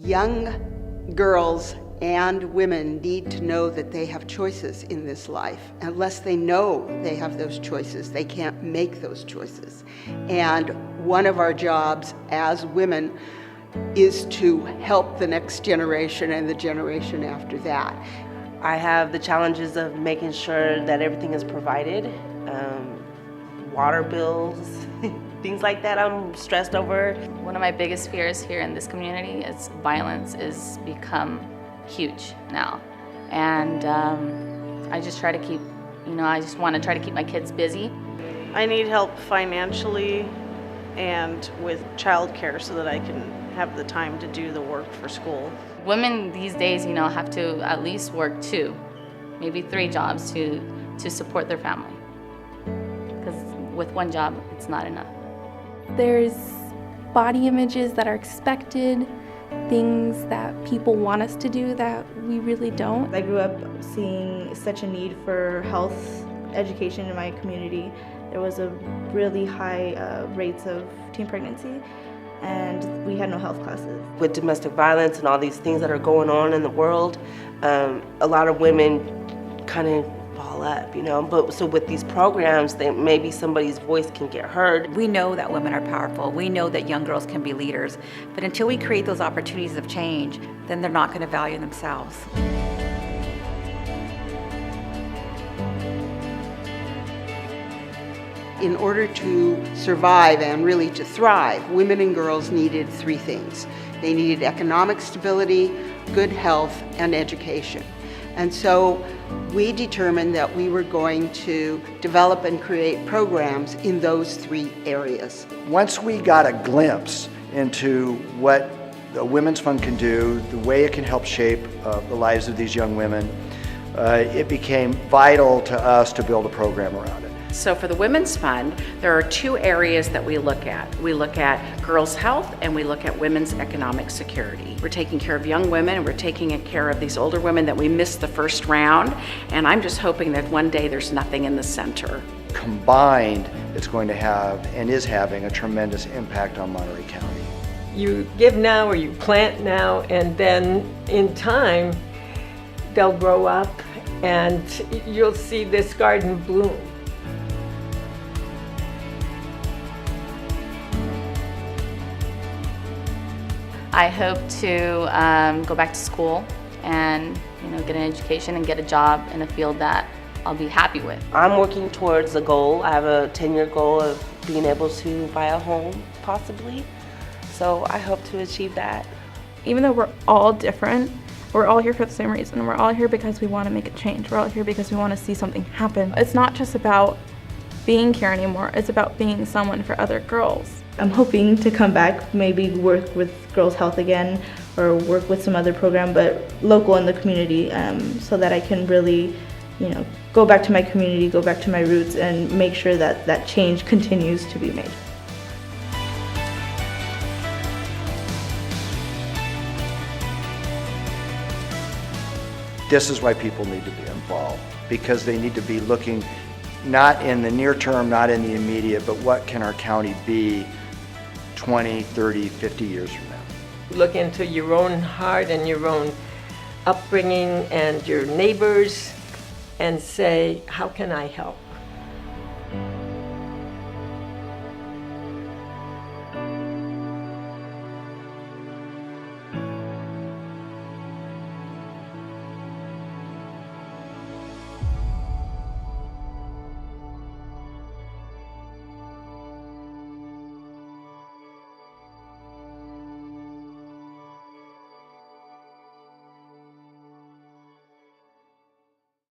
Young girls and women need to know that they have choices in this life. Unless they know they have those choices, they can't make those choices. And one of our jobs as women is to help the next generation and the generation after that. I have the challenges of making sure that everything is provided, water bills, things like that I'm stressed over. One of my biggest fears here in this community is violence is become huge now. And I just try to keep, I just want to try to keep my kids busy. I need help financially and with childcare so that I can have the time to do the work for school. Women these days, have to at least work 2, maybe 3 jobs to support their family. Because with one job, it's not enough. There's body images that are expected, things that people want us to do that we really don't. I grew up seeing such a need for health education in my community. There was a really high rates of teen pregnancy, and we had no health classes. With domestic violence and all these things that are going on in the world, a lot of women kind of fall up, But so with these programs, maybe somebody's voice can get heard. We know that women are powerful. We know that young girls can be leaders. But until we create those opportunities of change, then they're not going to value themselves. In order to survive and really to thrive, women and girls needed 3 things. They needed economic stability, good health, and education. And so we determined that we were going to develop and create programs in those 3 areas. Once we got a glimpse into what the Women's Fund can do, the way it can help shape the lives of these young women, it became vital to us to build a program around it. So for the Women's Fund, there are 2 areas that we look at. We look at girls' health and we look at women's economic security. We're taking care of young women and we're taking care of these older women that we missed the first round, and I'm just hoping that one day there's nothing in the center. Combined, it's going to have and is having a tremendous impact on Monterey County. You give now or you plant now, and then in time they'll grow up and you'll see this garden bloom. I hope to go back to school and get an education and get a job in a field that I'll be happy with. I'm working towards a goal. I have a 10-year goal of being able to buy a home, possibly. So I hope to achieve that. Even though we're all different, we're all here for the same reason. We're all here because we want to make a change. We're all here because we want to see something happen. It's not just about being here anymore. It's about being someone for other girls. I'm hoping to come back, maybe work with Girls Health again or work with some other program, but local in the community, so that I can really, go back to my community, go back to my roots, and make sure that that change continues to be made. This is why people need to be involved, because they need to be looking not in the near term, not in the immediate, but what can our county be 20, 30, 50 years from now. Look into your own heart and your own upbringing and your neighbors and say, how can I help?